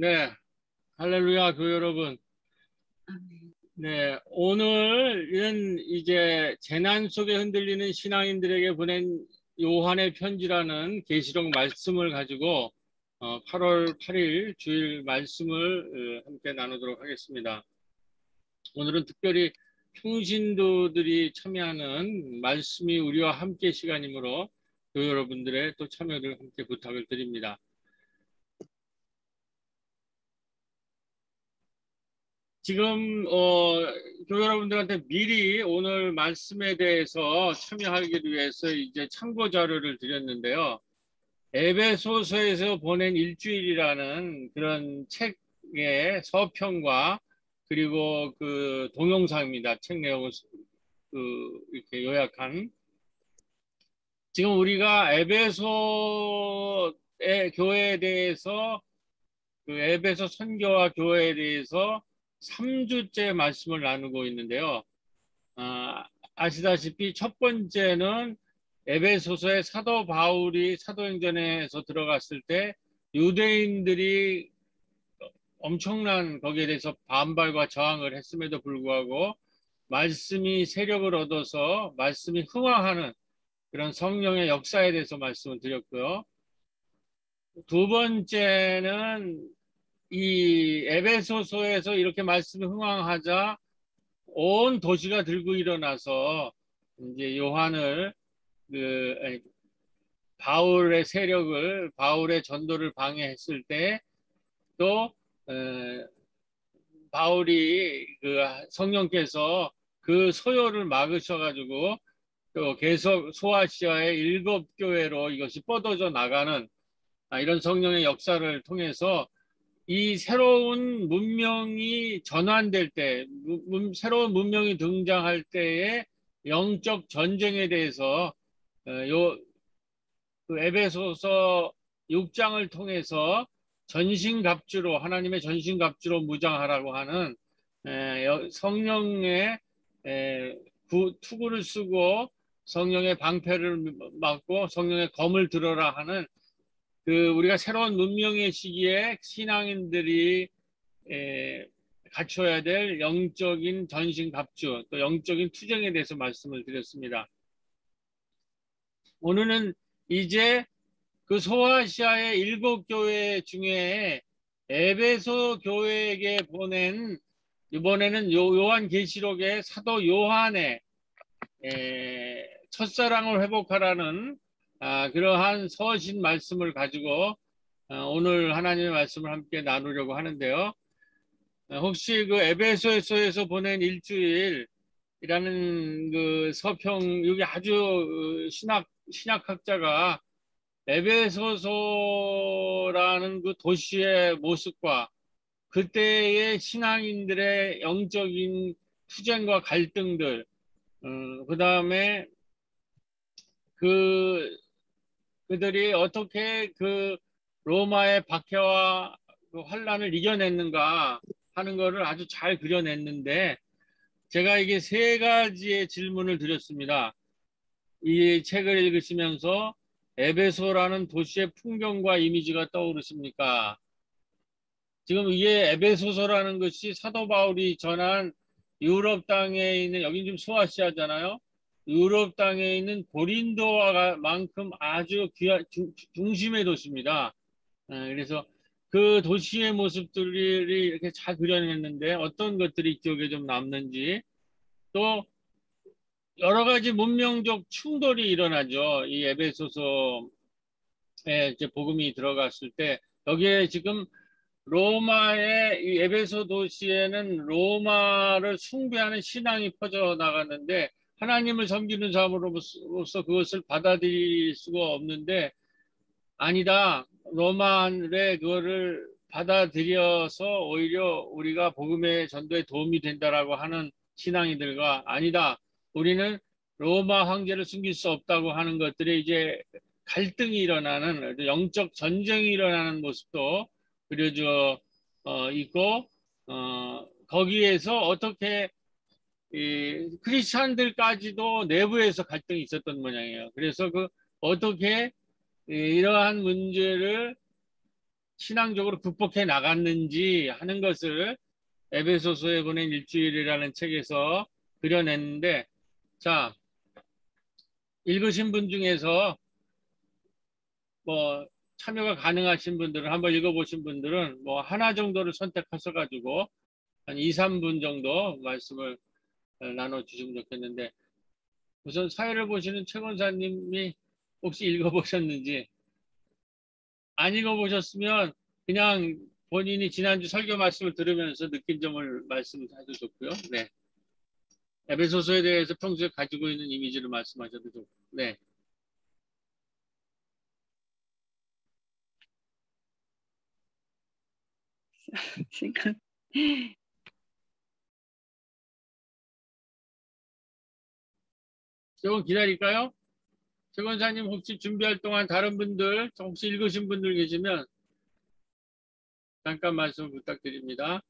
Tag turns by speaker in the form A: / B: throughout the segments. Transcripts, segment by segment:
A: 네, 할렐루야, 교회 여러분.
B: 아멘.
A: 네, 오늘은 이제 재난 속에 흔들리는 신앙인들에게 보낸 요한의 편지라는 계시록 말씀을 가지고 8월 8일 주일 말씀을 함께 나누도록 하겠습니다. 오늘은 특별히 평신도들이 참여하는 말씀이 우리와 함께 시간이므로 교회 여러분들의 또 참여를 함께 부탁을 드립니다. 지금 교회 여러분들한테 미리 오늘 말씀에 대해서 참여하기 위해서 이제 참고 자료를 드렸는데요. 에베소서에서 보낸 일주일이라는 그런 책의 서평과 그리고 그 동영상입니다. 책 내용을 이렇게 요약한. 지금 우리가 에베소의 교회에 대해서 그 에베소 선교와 교회에 대해서 3주째 말씀을 나누고 있는데요. 아시다시피 첫 번째는 에베소서의 사도 바울이 사도행전에서 들어갔을 때 유대인들이 엄청난 거기에 대해서 반발과 저항을 했음에도 불구하고 말씀이 세력을 얻어서 말씀이 흥황하는 그런 성령의 역사에 대해서 말씀을 드렸고요. 두 번째는 이 에베소서에서 이렇게 말씀이 흥황하자 온 도시가 들고 일어나서 이제 요한을 바울의 세력을 바울의 전도를 방해했을 때 또 바울이 그 성령께서 그 소요를 막으셔가지고 또 계속 소아시아의 7교회로 이것이 뻗어져 나가는 이런 성령의 역사를 통해서 이 새로운 문명이 전환될 때, 새로운 문명이 등장할 때의 영적 전쟁에 대해서 그 에베소서 6장을 통해서 전신갑주로 하나님의 전신갑주로 무장하라고 하는 성령의 투구를 쓰고 성령의 방패를 막고 성령의 검을 들어라 하는 그 우리가 새로운 문명의 시기에 신앙인들이 갖춰야 될 영적인 전신갑주 또 영적인 투쟁에 대해서 말씀을 드렸습니다. 오늘은 이제 그 소아시아의 7교회 중에 에베소 교회에게 보낸 이번에는 요한계시록의 사도 요한의 첫사랑을 회복하라는 그러한 서신 말씀을 가지고 오늘 하나님의 말씀을 함께 나누려고 하는데요. 혹시 그 에베소에서 보낸 일주일이라는 그 서평, 여기 아주 신학학자가 에베소서라는 그 도시의 모습과 그때의 신앙인들의 영적인 투쟁과 갈등들, 그 다음에 그들이 어떻게 그 로마의 박해와 그 환란을 이겨냈는가 하는 것을 아주 잘 그려냈는데 제가 이게 3가지의 질문을 드렸습니다. 이 책을 읽으시면서 에베소라는 도시의 풍경과 이미지가 떠오르십니까? 지금 이게 에베소서라는 것이 사도 바울이 전한 유럽 땅에 있는 여긴 지금 소아시아잖아요. 유럽 땅에 있는 고린도와 만큼 아주 중심의 도시입니다. 그래서 그 도시의 모습들이 이렇게 잘 그려냈는데 어떤 것들이 기억에 좀 남는지 또 여러 가지 문명적 충돌이 일어나죠. 이 에베소서에 이제 복음이 들어갔을 때 여기에 지금 로마의 이 에베소 도시에는 로마를 숭배하는 신앙이 퍼져 나갔는데 하나님을 섬기는 사람으로서 그것을 받아들일 수가 없는데 아니다. 로마의 그거를 받아들여서 오히려 우리가 복음의 전도에 도움이 된다라고 하는 신앙이들과 아니다. 우리는 로마 황제를 숨길 수 없다고 하는 것들이 이제 갈등이 일어나는 영적 전쟁이 일어나는 모습도 그려져 있고 거기에서 어떻게 이 크리스찬들까지도 내부에서 갈등이 있었던 모양이에요. 그래서 그 어떻게 이러한 문제를 신앙적으로 극복해 나갔는지 하는 것을 에베소서에 보낸 일주일이라는 책에서 그려냈는데, 자, 읽으신 분 중에서 뭐 참여가 가능하신 분들은, 한번 읽어보신 분들은 뭐 하나 정도를 선택하셔가지고 한 2, 3분 정도 말씀을 나눠주시면 좋겠는데, 우선 사회를 보시는 최 권사님이 혹시 읽어보셨는지, 안 읽어보셨으면 그냥 본인이 지난주 설교 말씀을 들으면서 느낀 점을 말씀하셔도 좋고요. 네. 에베소서에 대해서 평소에 가지고 있는 이미지를 말씀하셔도 좋고. 네.
B: 생각.
A: 조금 기다릴까요? 최 권사님 혹시 준비할 동안 다른 분들, 혹시 읽으신 분들 계시면 잠깐 말씀 부탁드립니다.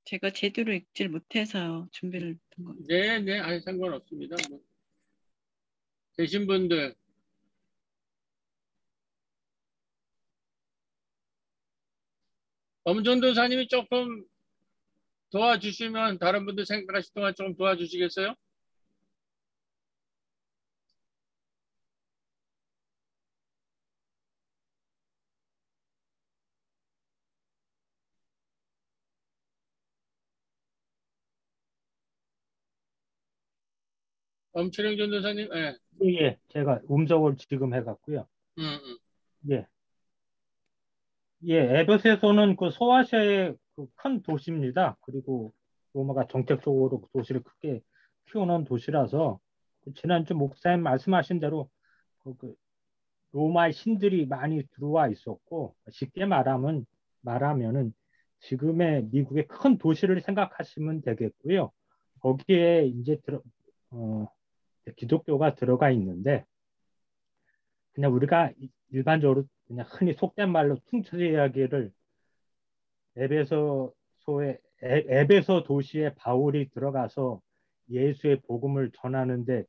B: 제가 제대로 읽질 못해서 준비를 한 겁니다.
A: 네, 네, 아니 상관없습니다. 뭐. 계신 분들. 엄전도사님이 조금 도와주시면, 다른 분들 생각하실 동안 좀 도와주시겠어요? 엄철영 전도사님, 예.
C: 예, 제가 음성을 지금 해갖고요.
A: 음.
C: 예, 예, 에베소서는 그 소아시아의 그 큰 도시입니다. 그리고 로마가 정책적으로 그 도시를 크게 키워놓은 도시라서 그 지난주 목사님 말씀하신 대로 그 로마의 신들이 많이 들어와 있었고 쉽게 말하면은 지금의 미국의 큰 도시를 생각하시면 되겠고요. 거기에 이제 어, 기독교가 들어가 있는데 그냥 우리가 일반적으로 그냥 흔히 속된 말로 퉁쳐서 이야기를 에베소 도시에 바울이 들어가서 예수의 복음을 전하는데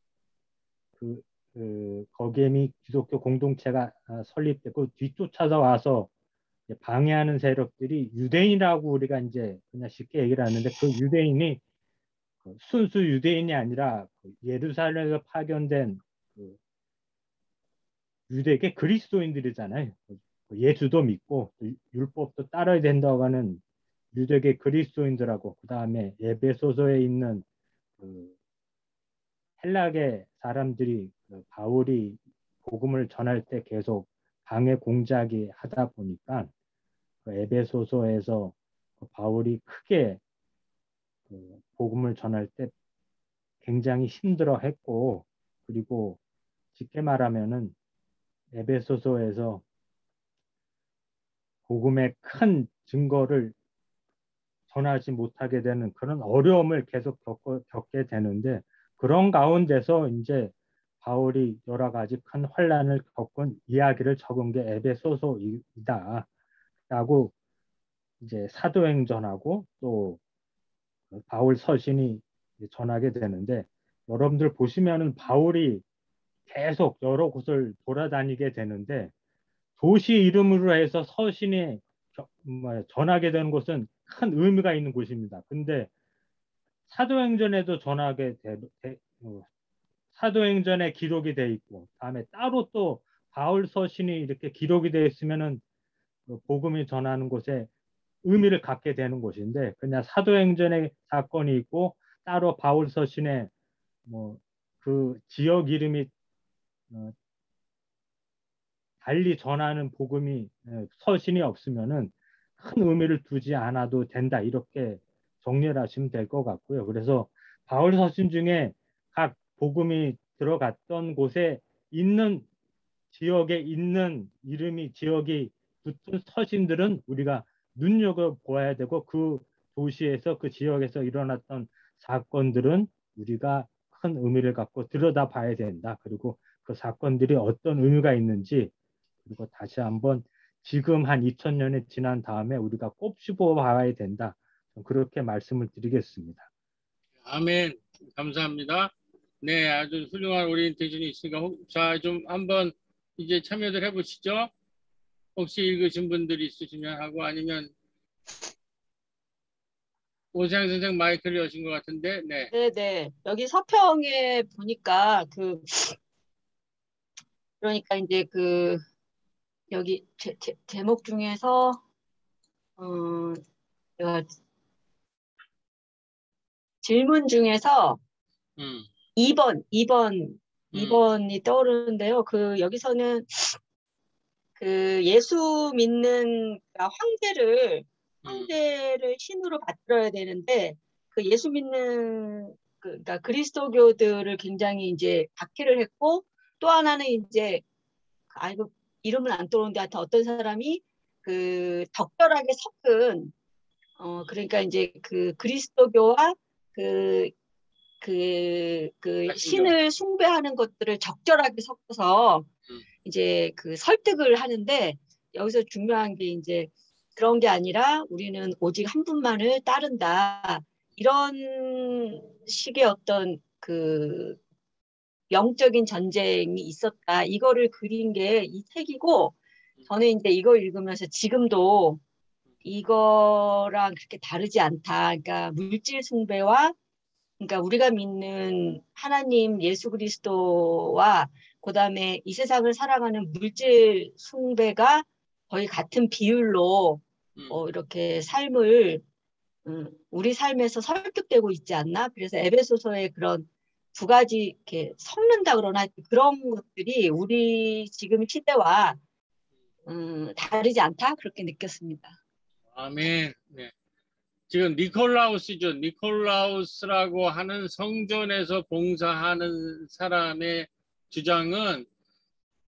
C: 거기에 이미 기독교 공동체가 설립되고 뒤쫓아서 와서 방해하는 세력들이 유대인이라고 우리가 이제 그냥 쉽게 얘기를 하는데 그 유대인이 순수 유대인이 아니라 예루살렘에서 파견된 유대계 그리스도인들이잖아요. 예수도 믿고 율법도 따라야 된다고 하는 유대계 그리스도인들하고 그 다음에 에베소서에 있는 그 헬라계 사람들이 바울이 복음을 전할 때 계속 방해 공작이 하다 보니까 그 에베소서에서 바울이 크게 복음을 전할 때 굉장히 힘들어했고 그리고 쉽게 말하면은 에베소서에서 복음의 큰 증거를 전하지 못하게 되는 그런 어려움을 계속 겪게 되는데 그런 가운데서 이제 바울이 여러 가지 큰 환란을 겪은 이야기를 적은 게 에베소서이다 라고 이제 사도행전하고 또 바울 서신이 전하게 되는데 여러분들 보시면은 바울이 계속 여러 곳을 돌아다니게 되는데 도시 이름으로 해서 서신이 전하게 되는 곳은 큰 의미가 있는 곳입니다. 근데 사도행전에도 사도행전에 기록이 돼 있고 다음에 따로 또 바울 서신이 이렇게 기록이 되어 있으면은 복음이 전하는 곳에 의미를 갖게 되는 곳인데 그냥 사도행전에 사건이 있고 따로 바울 서신에 뭐 그 지역 이름이 달리 전하는 복음이 서신이 없으면은 큰 의미를 두지 않아도 된다 이렇게 정리를 하시면 될 것 같고요. 그래서 바울 서신 중에 각 복음이 들어갔던 곳에 있는 지역에 있는 이름이 지역이 붙은 서신들은 우리가 눈여겨 보아야 되고 그 도시에서 그 지역에서 일어났던 사건들은 우리가 큰 의미를 갖고 들여다봐야 된다. 그리고 그 사건들이 어떤 의미가 있는지 그리고 다시 한번 지금 한 2000년이 지난 다음에 우리가 꼽집어 봐야 된다. 그렇게 말씀을 드리겠습니다.
A: 아멘. 감사합니다. 네, 아주 훌륭한 오리엔테이션이 있으니까 자, 좀 한번 이제 참여들 해보시죠. 혹시 읽으신 분들이 있으시면 하고 아니면 오세영 선생 마이크를 여신 것 같은데, 네.
D: 네네. 여기 서평에 보니까 그러니까 이제 여기 제목 중에서 제가 질문 중에서
A: 음,
D: 2번이 떠오르는데요.
A: 음,
D: 여기서는 예수 믿는 황제를 신으로 받들어야 되는데 예수 믿는 그러니까 그리스도교들을 굉장히 이제 박해를 했고, 또 하나는 이제 아이고 이름은 안 떠오르는데 하여튼 어떤 사람이 덕절하게 섞은 그러니까 이제 그리스도교와 그 신을 숭배하는 것들을 적절하게 섞어서 이제 설득을 하는데, 여기서 중요한 게 이제 그런 게 아니라 우리는 오직 한 분만을 따른다, 이런 식의 어떤 영적인 전쟁이 있었다, 이거를 그린 게 이 책이고, 저는 이제 이걸 읽으면서 지금도 이거랑 그렇게 다르지 않다. 그러니까 물질 숭배와, 그러니까 우리가 믿는 하나님 예수 그리스도와 그다음에 이 세상을 살아가는 물질 숭배가 거의 같은 비율로 이렇게 삶을 우리 삶에서 설득되고 있지 않나? 그래서 에베소서의 그런 두 가지 이렇게 섞는다 그러나 그런 것들이 우리 지금 시대와 다르지 않다, 그렇게 느꼈습니다.
A: 아멘. 네. 지금 니콜라우스죠. 니콜라우스라고 하는 성전에서 봉사하는 사람의 주장은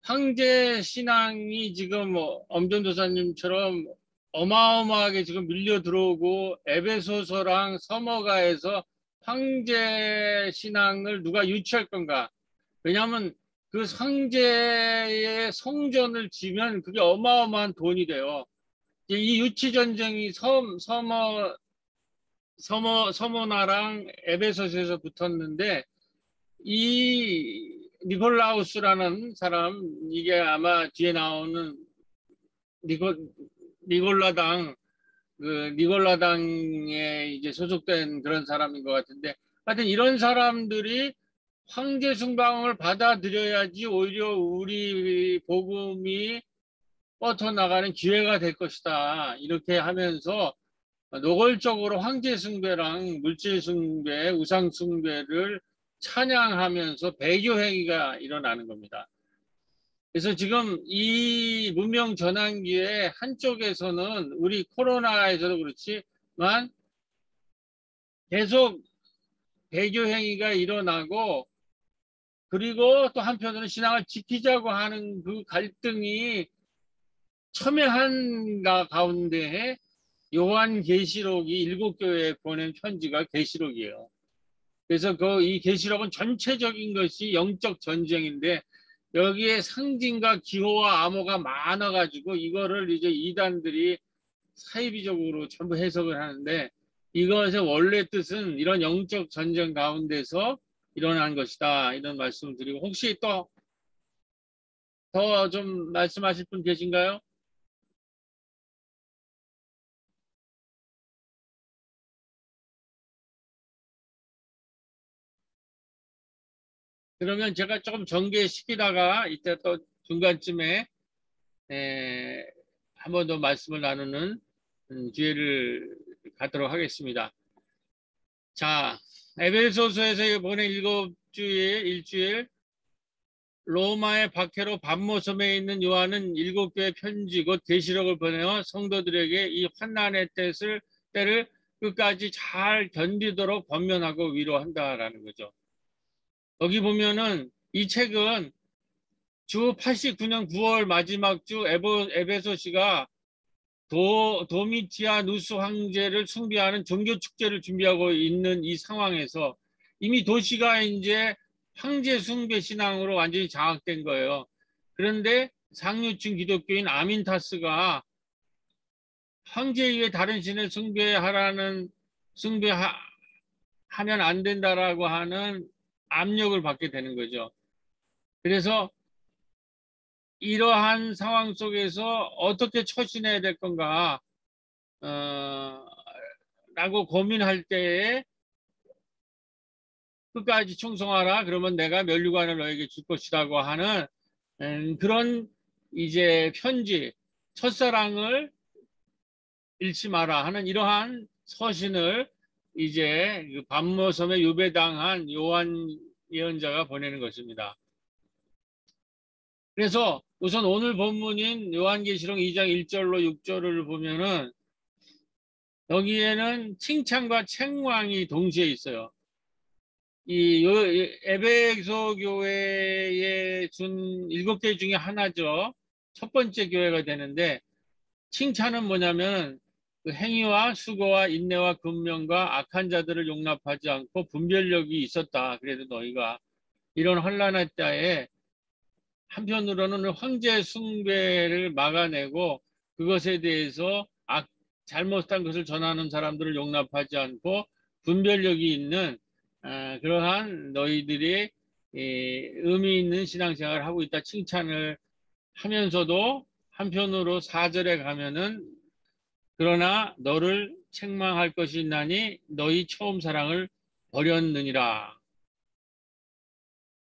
A: 황제 신앙이 지금 엄전도사님처럼 어마어마하게 지금 밀려 들어오고 에베소서랑 서머가에서 황제 신앙을 누가 유치할 건가? 왜냐하면 그 황제의 성전을 지면 그게 어마어마한 돈이 돼요. 이 유치 전쟁이 서머나랑 에베소서에서 붙었는데, 이 니콜라우스라는 사람, 이게 아마 뒤에 나오는 니골라당, 니골라당에 이제 소속된 그런 사람인 것 같은데, 하여튼 이런 사람들이 황제 숭방을 받아들여야지 오히려 우리 복음이 뻗어나가는 기회가 될 것이다, 이렇게 하면서 노골적으로 황제 숭배랑 물질 숭배, 우상 숭배를 찬양하면서 배교 행위가 일어나는 겁니다. 그래서 지금 이 문명 전환기에 한쪽에서는 우리 코로나에서도 그렇지만 계속 배교 행위가 일어나고, 그리고 또 한편으로는 신앙을 지키자고 하는 그 갈등이 첨예한 가운데 요한계시록이 7교회에 보낸 편지가 계시록이에요. 그래서 이 계시록은 전체적인 것이 영적 전쟁인데, 여기에 상징과 기호와 암호가 많아가지고 이거를 이제 이단들이 사이비적으로 전부 해석을 하는데, 이것의 원래 뜻은 이런 영적 전쟁 가운데서 일어난 것이다, 이런 말씀을 드리고, 혹시 또 더 좀 말씀하실 분 계신가요? 그러면 제가 조금 전개시키다가 이때 또 중간쯤에 한 번 더 말씀을 나누는 기회를 갖도록 하겠습니다. 자, 에베소서에서 이번에 일주일 로마의 박해로 반모섬에 있는 요한은 7교회 편지 곧 계시록을 보내어 성도들에게 이 환난의 때를 끝까지 잘 견디도록 권면하고 위로한다라는 거죠. 여기 보면은 이 책은 주 89년 9월 마지막 주 에베소시가 도미티아누스 황제를 숭배하는 종교 축제를 준비하고 있는 이 상황에서 이미 도시가 이제 황제 숭배 신앙으로 완전히 장악된 거예요. 그런데 상류층 기독교인 아민타스가 황제 이외 다른 신을 숭배하는 하면 안 된다라고 하는 압력을 받게 되는 거죠. 그래서 이러한 상황 속에서 어떻게 처신해야 될 건가 라고 고민할 때에 끝까지 충성하라. 그러면 내가 면류관을 너에게 줄 것이라고 하는 그런 이제 편지, 첫사랑을 잃지 마라 하는 이러한 서신을 이제 그 반모섬에 유배당한 요한 예언자가 보내는 것입니다. 그래서 우선 오늘 본문인 요한계시록 2장 1절로 6절을 보면은 여기에는 칭찬과 책망이 동시에 있어요. 이 에베소 교회에 준 7개 중에 하나죠. 첫 번째 교회가 되는데 칭찬은 뭐냐면 그 행위와 수고와 인내와 근면과 악한 자들을 용납하지 않고 분별력이 있었다. 그래도 너희가 이런 혼란할 때에 한편으로는 황제 숭배를 막아내고 그것에 대해서 잘못한 것을 전하는 사람들을 용납하지 않고 분별력이 있는 그러한 너희들이 의미 있는 신앙생활을 하고 있다 칭찬을 하면서도 한편으로 4절에 가면은 그러나 너를 책망할 것이 있나니 너희 처음 사랑을 버렸느니라.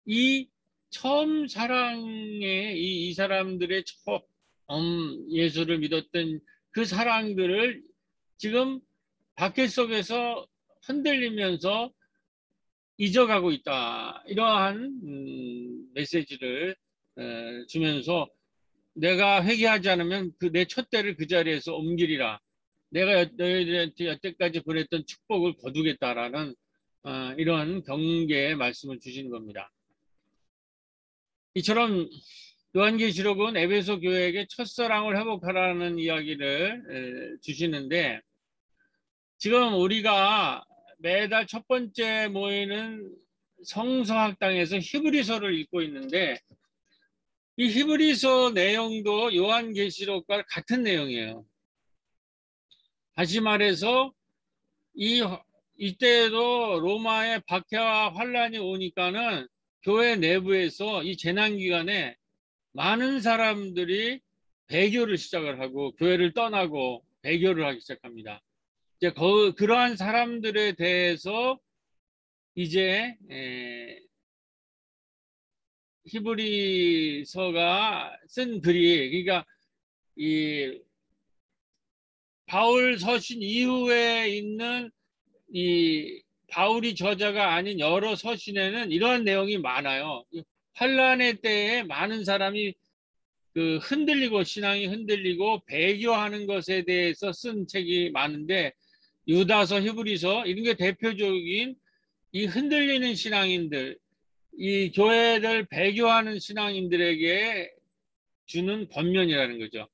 A: 이 처음 사랑에 이 사람들의 처음 예수를 믿었던 그 사랑들을 지금 박해 속에서 흔들리면서 잊어가고 있다. 이러한 메시지를 주면서 내가 회개하지 않으면 내 촛대를 그 자리에서 옮기리라. 내가 너희들한테 여태까지 보냈던 축복을 거두겠다라는 이런 경계의 말씀을 주시는 겁니다. 이처럼 요한계시록은 에베소 교회에게 첫사랑을 회복하라는 이야기를 주시는데 지금 우리가 매달 첫 번째 모이는 성서학당에서 히브리서를 읽고 있는데 이 히브리서 내용도 요한계시록과 같은 내용이에요. 다시 말해서 이때에도 로마의 박해와 환란이 오니까는 교회 내부에서 이 재난 기간에 많은 사람들이 배교를 시작을 하고 교회를 떠나고 배교를 하기 시작합니다. 이제 그러한 사람들에 대해서 이제 히브리서가 쓴 글이 그러니까 이 바울 서신 이후에 있는 이 바울이 저자가 아닌 여러 서신에는 이러한 내용이 많아요. 환란의 때에 많은 사람이 그 흔들리고 신앙이 흔들리고 배교하는 것에 대해서 쓴 책이 많은데 유다서, 히브리서 이런 게 대표적인 이 흔들리는 신앙인들, 이 교회를 배교하는 신앙인들에게 주는 권면이라는 거죠.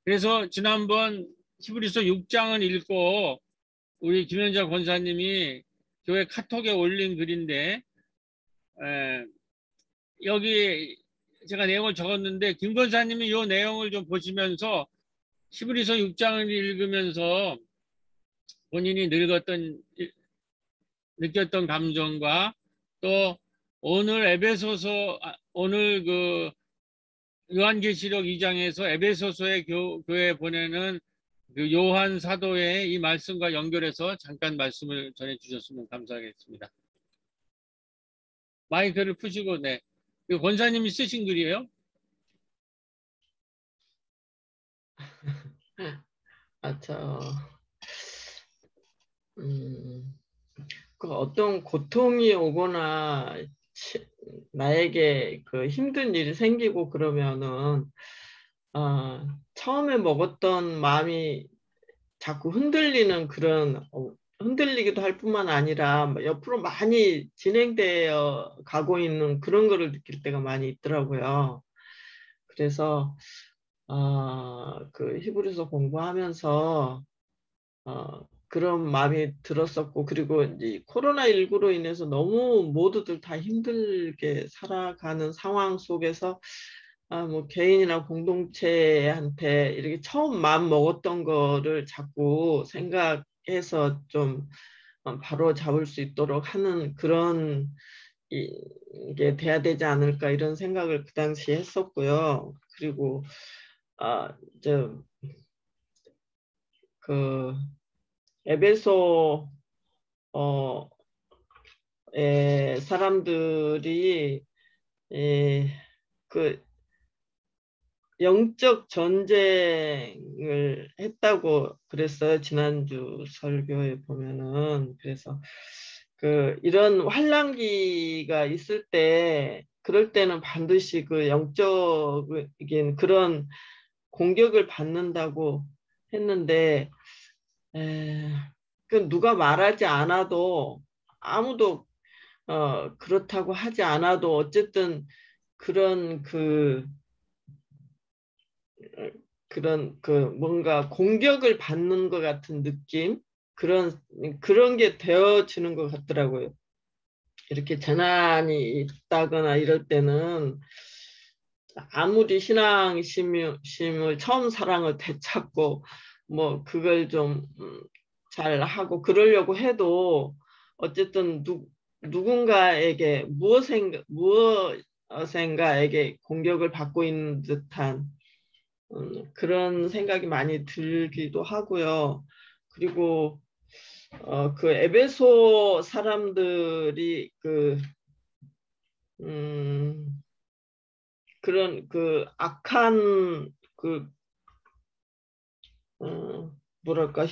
A: 그래서 지난번 히브리서 6장을 읽고 우리 김현자 권사님이 교회 카톡에 올린 글인데 여기 제가 내용을 적었는데 김 권사님이 이 내용을 좀 보시면서 히브리서 6장을 읽으면서 본인이 느꼈던 감정과 또 오늘 오늘 그 요한계시록 2장에서 에베소서의 교회에 보내는 그 요한 사도의 이 말씀과 연결해서 잠깐 말씀을 전해 주셨으면 감사하겠습니다. 마이크를 푸시고 네. 이 권사님이 쓰신 글이에요?
E: 그 어떤 고통이 오거나 나에게 그 힘든 일이 생기고 그러면은 처음에 먹었던 마음이 자꾸 흔들리는 그런 흔들리기도 할 뿐만 아니라 옆으로 많이 진행되어 가고 있는 그런 거를 느낄 때가 많이 있더라고요. 그래서 그 히브리서 공부하면서 그런 마음이 들었었고 그리고 이제 코로나19로 인해서 너무 모두들 다 힘들게 살아가는 상황 속에서 뭐 개인이나 공동체한테 이렇게 처음 마음 먹었던 거를 자꾸 생각해서 좀 바로 잡을 수 있도록 하는 그런 이게 돼야 되지 않을까 이런 생각을 그 당시에 했었고요. 그리고 그 에베소 사람들이 그 영적 전쟁을 했다고 그랬어요. 지난주 설교에 보면은. 그래서 이런 환란기가 있을 때 그럴 때는 반드시 그 영적인 그런 공격을 받는다고 했는데 그 누가 말하지 않아도 아무도 그렇다고 하지 않아도 어쨌든 그런 뭔가 공격을 받는 것 같은 느낌 그런 게 되어지는 것 같더라고요. 이렇게 재난이 있다거나 이럴 때는 아무리 신앙심을 처음 사랑을 되찾고 뭐 그걸 좀 잘 하고 그러려고 해도 어쨌든 누군가에게 무엇인가에게 공격을 받고 있는 듯한 그런 생각이 많이 들기도 하고요. 그리고 그 에베소 사람들이 그런 악한 뭐랄까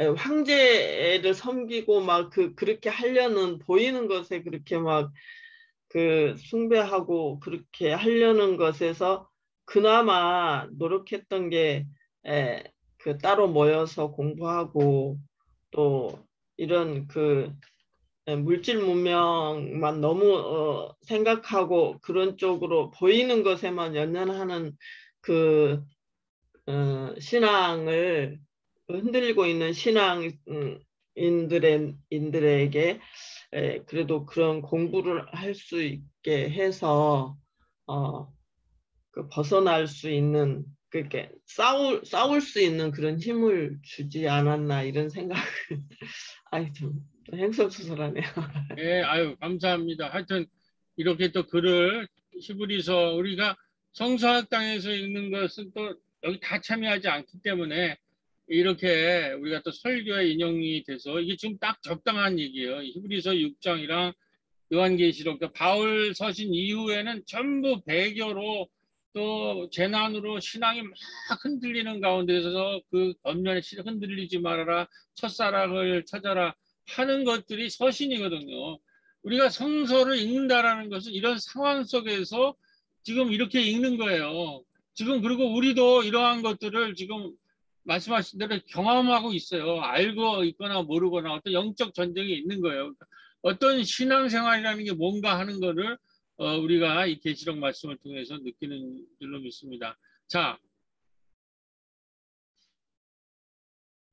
E: 황제를 섬기고 막 그렇게 하려는 보이는 것에 그렇게 막 숭배하고 그렇게 하려는 것에서 그나마 노력했던 게 따로 모여서 공부하고 또 이런 물질 문명만 너무 생각하고 그런 쪽으로 보이는 것에만 연연하는 신앙을 흔들리고 있는 신앙인들에게 그래도 그런 공부를 할 수 있게 해서 벗어날 수 있는 그렇게 싸울 수 있는 그런 힘을 주지 않았나 이런 생각을 좀 행설수설하네요.
A: 네, 아유 감사합니다. 하여튼 이렇게 또 글을 히브리서 우리가 성서학당에서 읽는 것은 또 여기 다 참여하지 않기 때문에 이렇게 우리가 또 설교에 인용이 돼서 이게 지금 딱 적당한 얘기예요. 히브리서 6장이랑 요한계시록, 바울 서신 이후에는 전부 배교로 또 재난으로 신앙이 막 흔들리는 가운데서 그 겉면에 흔들리지 말아라, 첫사랑을 찾아라 하는 것들이 서신이거든요. 우리가 성서를 읽는다라는 것은 이런 상황 속에서 지금 이렇게 읽는 거예요. 지금 그리고 우리도 이러한 것들을 지금 말씀하신 대로 경험하고 있어요. 알고 있거나 모르거나 어떤 영적 전쟁이 있는 거예요. 어떤 신앙생활이라는 게 뭔가 하는 거를 우리가 이 계시록 말씀을 통해서 느끼는 줄로 믿습니다. 자,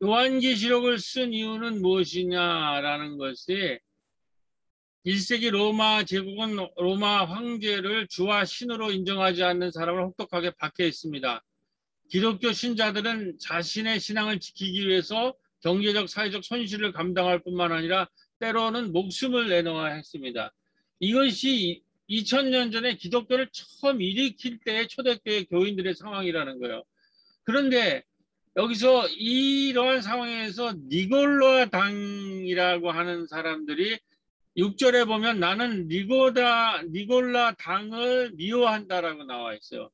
A: 요한계시록을 쓴 이유는 무엇이냐라는 것이 1세기 로마 제국은 로마 황제를 주와 신으로 인정하지 않는 사람을 혹독하게 박해했습니다. 기독교 신자들은 자신의 신앙을 지키기 위해서 경제적, 사회적 손실을 감당할 뿐만 아니라 때로는 목숨을 내놓아야 했습니다. 이것이 2000년 전에 기독교를 처음 일으킬 때의 초대교회 교인들의 상황이라는 거예요. 그런데 여기서 이러한 상황에서 니골라 당이라고 하는 사람들이 6절에 보면 나는 니골라 당을 미워한다라고 나와 있어요.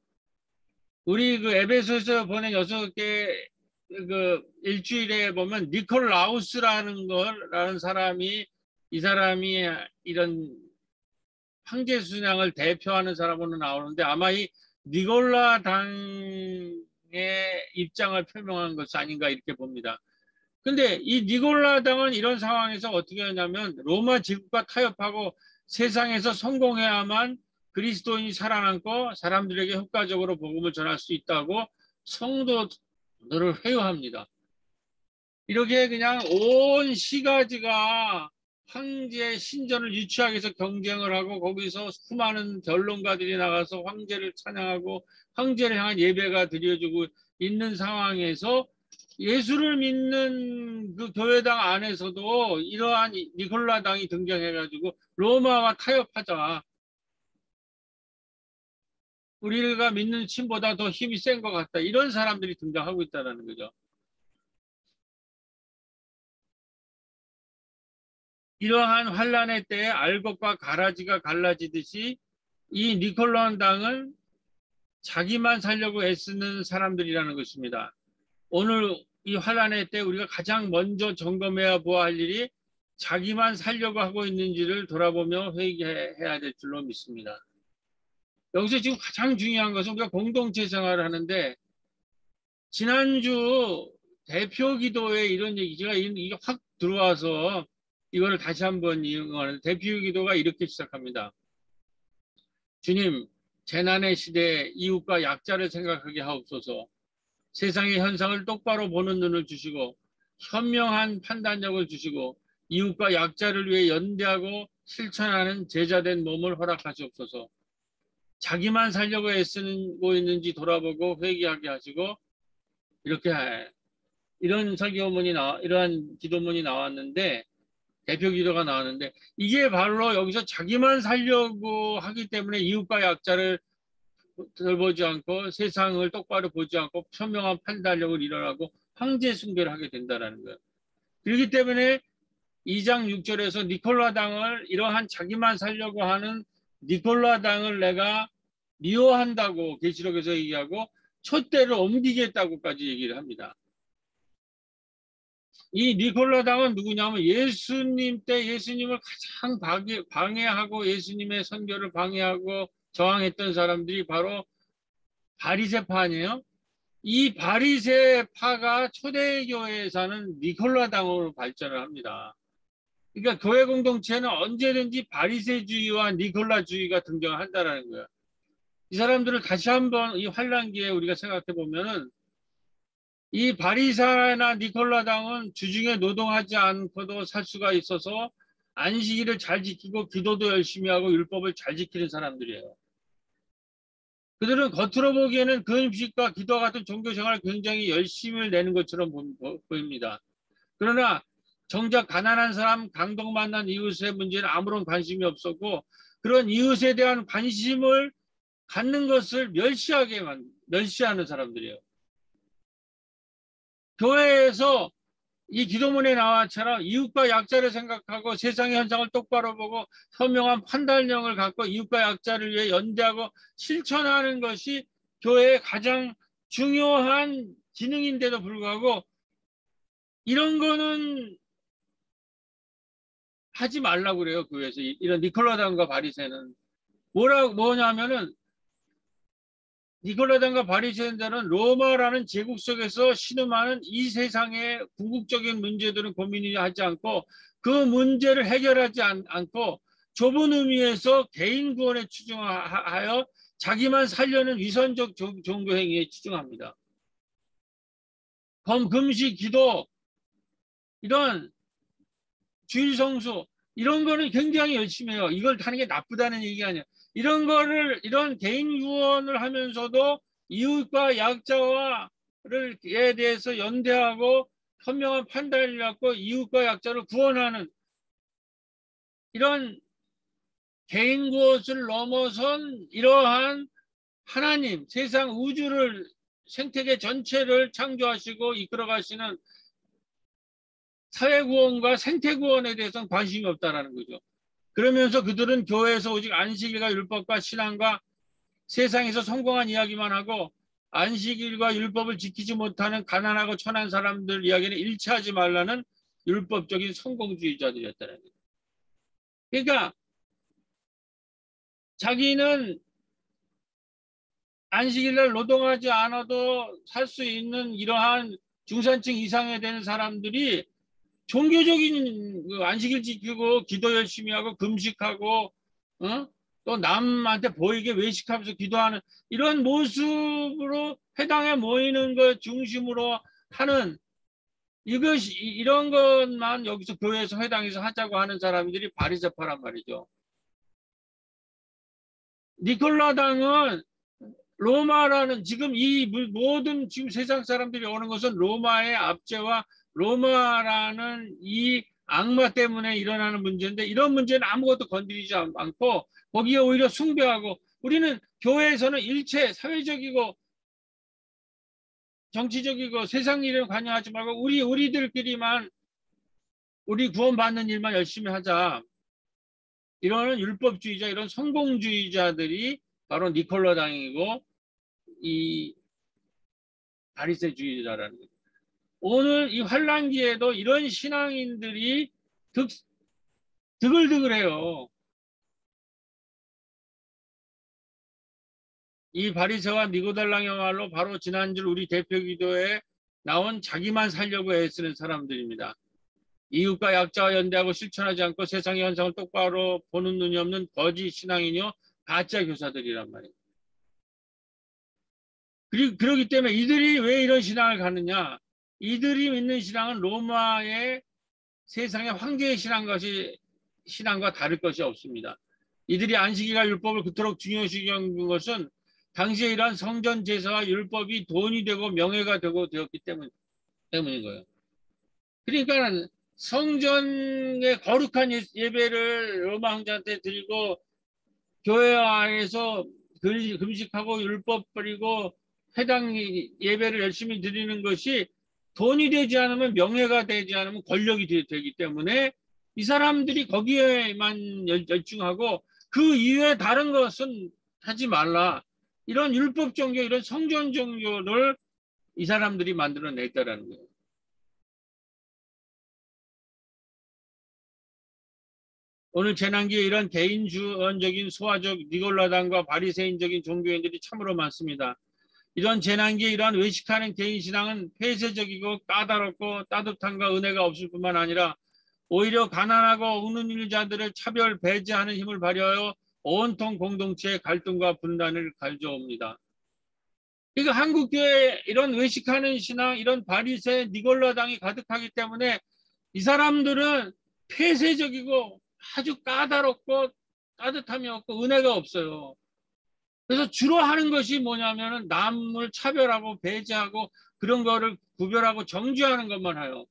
A: 우리 에베소에서 보낸 6개 일주일에 보면 니콜라우스라는 사람이 이 사람이 이런 황제 순양을 대표하는 사람으로 나오는데 아마 이 니골라 당의 입장을 표명한 것이 아닌가 이렇게 봅니다. 근데 이 니골라 당은 이런 상황에서 어떻게 하냐면 로마 제국과 타협하고 세상에서 성공해야만 그리스도인이 살아남고 사람들에게 효과적으로 복음을 전할 수 있다고 성도들을 회유합니다. 이렇게 그냥 온 시가지가 황제의 신전을 유치하기 위해서 경쟁을 하고 거기서 수많은 변론가들이 나가서 황제를 찬양하고 황제를 향한 예배가 드려지고 있는 상황에서 예수를 믿는 그 교회당 안에서도 이러한 니콜라당이 등장해가지고 로마와 타협하자. 우리가 믿는 신보다 더 힘이 센 것 같다. 이런 사람들이 등장하고 있다는 거죠. 이러한 환란의 때에 알곡과 가라지가 갈라지듯이 이 니콜라당은 자기만 살려고 애쓰는 사람들이라는 것입니다. 오늘 이 환란의 때 우리가 가장 먼저 점검해야 보아야 할 일이 자기만 살려고 하고 있는지를 돌아보며 회개해야 될 줄로 믿습니다. 여기서 지금 가장 중요한 것은 우리가 공동체 생활을 하는데 지난주 대표 기도에 이런 얘기가 이게 확 들어와서 이거를 다시 한번 이용하는 대표 기도가 이렇게 시작합니다. 주님, 재난의 시대에 이웃과 약자를 생각하게 하옵소서. 세상의 현상을 똑바로 보는 눈을 주시고 현명한 판단력을 주시고 이웃과 약자를 위해 연대하고 실천하는 제자된 몸을 허락하시옵소서. 자기만 살려고 애쓰고 있는지 돌아보고 회개하게 하시고 이렇게 이런 설교문이 이러한 기도문이 나왔는데 대표 기도가 나왔는데 이게 바로 여기서 자기만 살려고 하기 때문에 이웃과 약자를 돌보지 않고 세상을 똑바로 보지 않고 현명한 판단력을 일어나고 황제 숭배를 하게 된다는 거예요. 그렇기 때문에 2장 6절에서 니콜라당을 이러한 자기만 살려고 하는 니콜라당을 내가 미워한다고 계시록에서 얘기하고 촛대를 옮기겠다고까지 얘기를 합니다. 이 니콜라당은 누구냐면 예수님 때 예수님을 가장 방해하고 예수님의 선교를 방해하고 저항했던 사람들이 바로 바리새파 아니에요? 이 바리새파가 초대교회에 사는 니콜라당으로 발전을 합니다. 그러니까 교회 공동체는 언제든지 바리새주의와 니콜라주의가 등장한다는 거예요. 이 사람들을 다시 한번 이 환란기에 우리가 생각해 보면은 이 바리새나 니콜라당은 주중에 노동하지 않고도 살 수가 있어서 안식일을 잘 지키고 기도도 열심히 하고 율법을 잘 지키는 사람들이에요. 그들은 겉으로 보기에는 금식과 기도 같은 종교생활을 굉장히 열심히 내는 것처럼 보입니다. 그러나 정작 가난한 사람, 강동 만난 이웃의 문제는 아무런 관심이 없었고 그런 이웃에 대한 관심을 갖는 것을 멸시하는 사람들이에요. 교회에서 이 기도문에 나와처럼 이웃과 약자를 생각하고 세상의 현상을 똑바로 보고 현명한 판단력을 갖고 이웃과 약자를 위해 연대하고 실천하는 것이 교회의 가장 중요한 기능인데도 불구하고 이런 거는 하지 말라고 그래요. 교회에서 이런 니콜라당과 바리새는 뭐냐면은 니콜라당과 바리새인들은 로마라는 제국 속에서 신음하는 이 세상의 궁극적인 문제들은 고민이 하지 않고 그 문제를 해결하지 않고 좁은 의미에서 개인 구원에 치중하여 자기만 살려는 위선적 종교 행위에 치중합니다. 범, 금식, 기도 이런 주일 성수 이런 거는 굉장히 열심히 해요. 이걸 하는 게 나쁘다는 얘기가 아니에요. 이런 개인 구원을 하면서도 이웃과 약자에 대해서 연대하고 현명한 판단을 갖고 이웃과 약자를 구원하는 이런 개인 구원을 넘어선 이러한 하나님, 세상 우주를 생태계 전체를 창조하시고 이끌어 가시는 사회구원과 생태구원에 대해서는 관심이 없다라는 거죠. 그러면서 그들은 교회에서 오직 안식일과 율법과 신앙과 세상에서 성공한 이야기만 하고 안식일과 율법을 지키지 못하는 가난하고 천한 사람들 이야기는 일치하지 말라는 율법적인 성공주의자들이었다는 거예요. 그러니까 자기는 안식일날 노동하지 않아도 살 수 있는 이러한 중산층 이상에 되는 사람들이 종교적인 안식일 지키고 기도 열심히 하고 금식하고 또 남한테 보이게 외식하면서 기도하는 이런 모습으로 회당에 모이는 것 중심으로 하는 이런 것만 여기서 교회에서 회당에서 하자고 하는 사람들이 바리새파란 말이죠. 니콜라당은 로마라는 지금 이 모든 지금 세상 사람들이 오는 것은 로마의 압제와 로마라는 이 악마 때문에 일어나는 문제인데, 이런 문제는 아무것도 건드리지 않고 거기에 오히려 숭배하고, 우리는 교회에서는 일체 사회적이고 정치적이고 세상 일에 관여하지 말고 우리들끼리만 우리 구원받는 일만 열심히 하자. 이런 율법주의자, 이런 성공주의자들이 바로 니콜라당이고 이 바리새주의자라는 거죠. 오늘 이 환란기에도 이런 신앙인들이 드글드글해요. 이 바리새와 니고달랑이야말로 바로 지난주 우리 대표기도에 나온 자기만 살려고 애쓰는 사람들입니다. 이웃과 약자와 연대하고 실천하지 않고 세상의 현상을 똑바로 보는 눈이 없는 거짓 신앙이요 가짜 교사들이란 말이에요. 그렇기 때문에 이들이 왜 이런 신앙을 갖느냐? 이들이 믿는 신앙은 로마의 세상의 황제의 신앙과 다를 것이 없습니다. 이들이 안식일과 율법을 그토록 중요시 여긴 것은 당시에 이러한 성전 제사와 율법이 돈이 되고 명예가 되고 되었기 때문인 거예요. 그러니까 성전의 거룩한 예배를 로마 황제한테 드리고 교회 안에서 금식하고 율법 버리고 회당 예배를 열심히 드리는 것이 돈이 되지 않으면, 명예가 되지 않으면 권력이 되기 때문에 이 사람들이 거기에만 열중하고 그 이외에 다른 것은 하지 말라. 이런 율법 종교, 이런 성전 종교를 이 사람들이 만들어냈다라는 거예요. 오늘 재난기에 이런 개인주의적인 소화적 니골라당과 바리새인적인 종교인들이 참으로 많습니다. 이런 재난기에 이러한 외식하는 개인신앙은 폐쇄적이고 까다롭고 따뜻함과 은혜가 없을 뿐만 아니라 오히려 가난하고 없는 일자들을 차별 배제하는 힘을 발휘하여 온통 공동체의 갈등과 분단을 가져옵니다. 그러니까 한국교회에 이런 외식하는 신앙, 이런 바리새 니골라당이 가득하기 때문에 이 사람들은 폐쇄적이고 아주 까다롭고 따뜻함이 없고 은혜가 없어요. 그래서 주로 하는 것이 뭐냐면은 남을 차별하고 배제하고 그런 거를 구별하고 정죄하는 것만 해요.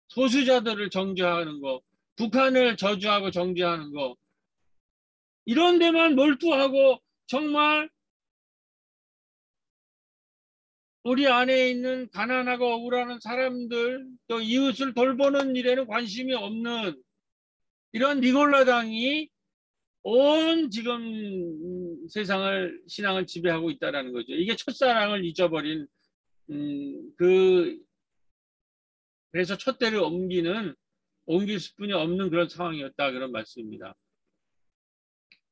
A: 소수자들을 정죄하는 거, 북한을 저주하고 정죄하는 거, 이런 데만 몰두하고 정말 우리 안에 있는 가난하고 억울한 사람들, 또 이웃을 돌보는 일에는 관심이 없는 이런 니골라당이 온 지금 신앙을 지배하고 있다는 거죠. 이게 첫사랑을 잊어버린 그래서 촛대를 옮길 수뿐이 없는 그런 상황이었다, 그런 말씀입니다.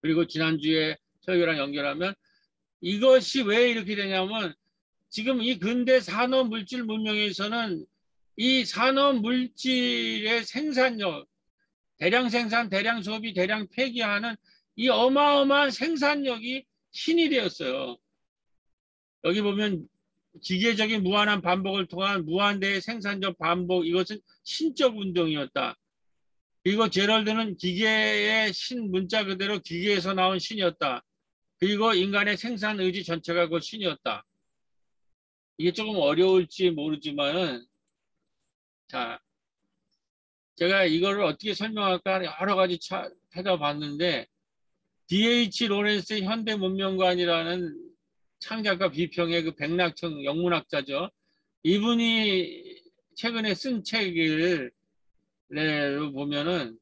A: 그리고 지난주에 설교랑 연결하면 이것이 왜 이렇게 되냐면, 지금 이 근대 산업 물질 문명에서는 이 산업 물질의 생산력, 대량 생산, 대량 소비, 대량 폐기하는 이 어마어마한 생산력이 신이 되었어요. 여기 보면 기계적인 무한한 반복을 통한 무한대의 생산적 반복, 이것은 신적 운동이었다. 그리고 제럴드는 기계의 신, 문자 그대로 기계에서 나온 신이었다. 그리고 인간의 생산 의지 전체가 그 신이었다. 이게 조금 어려울지 모르지만은, 자, 제가 이거를 어떻게 설명할까 여러 가지 찾아봤는데, D.H. 로렌스 현대 문명관이라는 창작가 비평의 그 백낙청 영문학자죠. 이분이 최근에 쓴 책을 보면은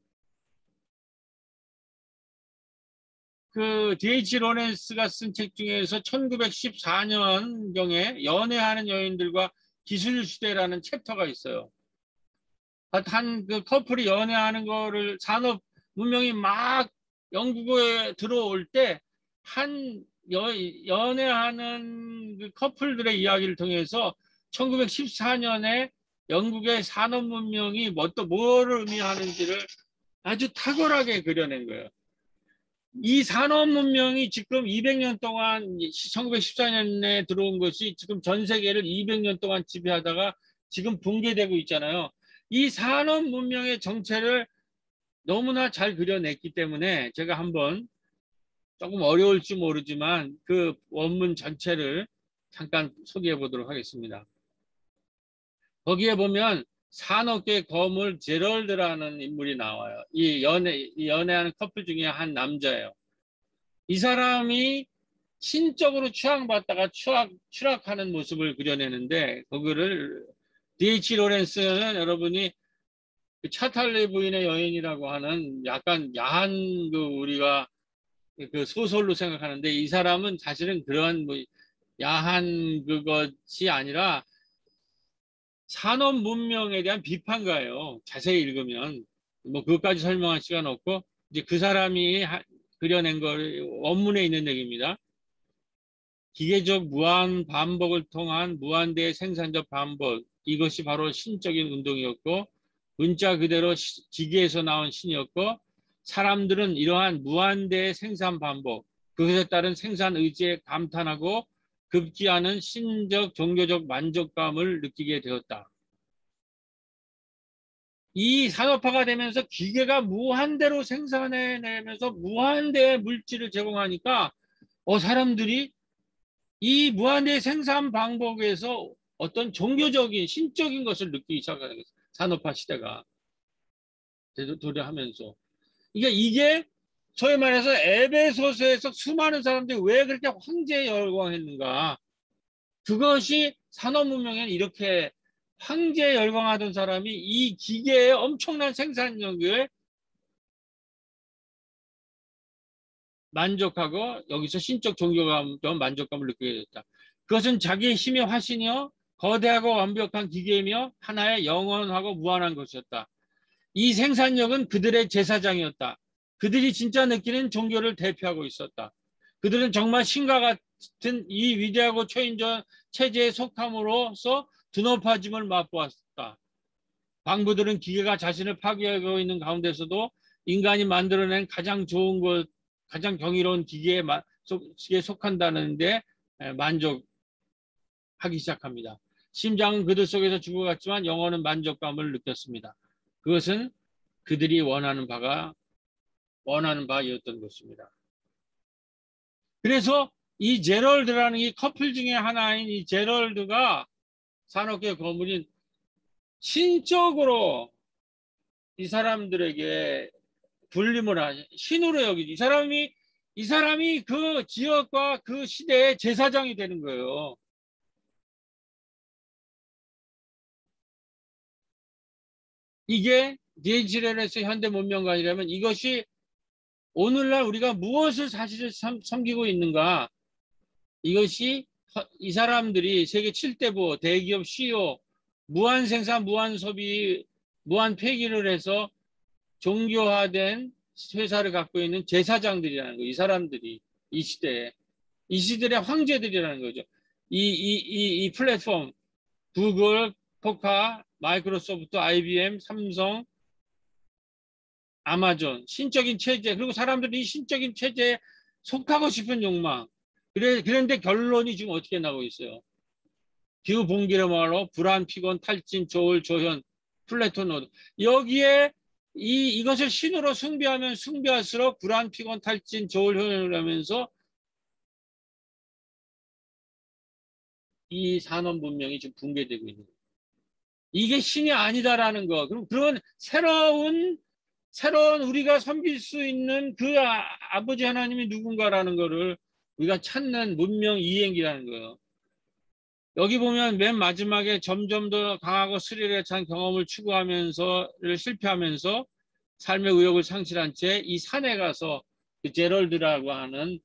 A: 그 D.H. 로렌스가 쓴 책 중에서 1914년경에 연애하는 여인들과 기술시대라는 챕터가 있어요. 한 그 커플이 연애하는 거를, 산업 문명이 막 영국에 들어올 때 한 연애하는 그 커플들의 이야기를 통해서 1914년에 영국의 산업 문명이 뭐를 의미하는지를 아주 탁월하게 그려낸 거예요. 이 산업 문명이 지금 200년 동안, 1914년에 들어온 것이 지금 전 세계를 200년 동안 지배하다가 지금 붕괴되고 있잖아요. 이 산업 문명의 정체를 너무나 잘 그려냈기 때문에 제가 한번 조금 어려울지 모르지만 그 원문 전체를 잠깐 소개해 보도록 하겠습니다. 거기에 보면 산업계 거물 제럴드라는 인물이 나와요. 이 연애하는 커플 중에 한 남자예요. 이 사람이 신적으로 추앙받다가 추락하는 모습을 그려내는데, 그거를 D.H. 로렌스는 여러분이 그 차탈리 부인의 여인이라고 하는 약간 야한 우리가 그 소설로 생각하는데, 이 사람은 사실은 그런 뭐 야한 그것이 아니라 산업 문명에 대한 비판가예요. 자세히 읽으면 뭐 그것까지 설명할 시간 없고, 이제 그 사람이 그려낸 걸 원문에 있는 얘기입니다. 기계적 무한 반복을 통한 무한대의 생산적 반복, 이것이 바로 신적인 운동이었고, 문자 그대로 기계에서 나온 신이었고, 사람들은 이러한 무한대의 생산 반복, 그것에 따른 생산 의지에 감탄하고 급기야는 신적 종교적 만족감을 느끼게 되었다. 이 산업화가 되면서 기계가 무한대로 생산해내면서 무한대의 물질을 제공하니까 사람들이 이 무한대의 생산 방법에서 어떤 종교적인 신적인 것을 느끼기 시작하는 거예요. 산업화 시대가 도래하면서. 이게 소위 말해서 에베소서에서 수많은 사람들이 왜 그렇게 황제에 열광했는가. 그것이 산업문명에는 이렇게 황제에 열광하던 사람이 이 기계의 엄청난 생산력에 만족하고 여기서 신적 종교감, 만족감을 느끼게 됐다. 그것은 자기의 힘의 화신이요 거대하고 완벽한 기계이며 하나의 영원하고 무한한 것이었다. 이 생산력은 그들의 제사장이었다. 그들이 진짜 느끼는 종교를 대표하고 있었다. 그들은 정말 신과 같은 이 위대하고 초인적 체제에 속함으로써 드높아짐을 맛보았다. 광부들은 기계가 자신을 파괴하고 있는 가운데서도 인간이 만들어낸 가장 좋은 것, 가장 경이로운 기계에 속한다는데 만족하기 시작합니다. 심장은 그들 속에서 죽어갔지만 영혼은 만족감을 느꼈습니다. 그것은 그들이 원하는 바였던 것입니다. 그래서 이 제럴드라는 이 커플 중에 하나인 이 제럴드가 산업계 거물인 신적으로 이 사람들에게 불림을 하신 신으로 여기지. 이 사람이 그 지역과 그 시대의 제사장이 되는 거예요. 이게 D.H.렐레스의 현대 문명관이라면 이것이 오늘날 우리가 무엇을 사실을 섬기고 있는가. 이것이 이 사람들이 세계 7대 부호, 대기업 CEO, 무한 생산, 무한 소비, 무한 폐기를 해서 종교화된 회사를 갖고 있는 제사장들이라는 거예요. 이 사람들이 이 시대의 황제들이라는 거죠. 이 플랫폼, 구글, 포카, 마이크로소프트, IBM, 삼성, 아마존, 신적인 체제, 그리고 사람들이 이 신적인 체제에 속하고 싶은 욕망. 그런데 결론이 지금 어떻게 나오고 있어요? 기후 붕괴로 말로 불안, 피곤, 탈진, 조울, 조현, 플래톤 노드. 여기에 이것을 신으로 숭배하면 숭배할수록 불안, 피곤, 탈진, 조울, 조현을 하면서 이 산업 문명이 지금 붕괴되고 있는 거예요. 이게 신이 아니다라는 거. 그런 새로운 우리가 섬길 수 있는 그 아버지 하나님이 누군가라는 거를 우리가 찾는 문명 이행기라는 거예요. 여기 보면 맨 마지막에 점점 더 강하고 스릴에 찬 경험을 추구하면서를 실패하면서 삶의 의욕을 상실한 채 이 산에 가서 그 제럴드라고 하는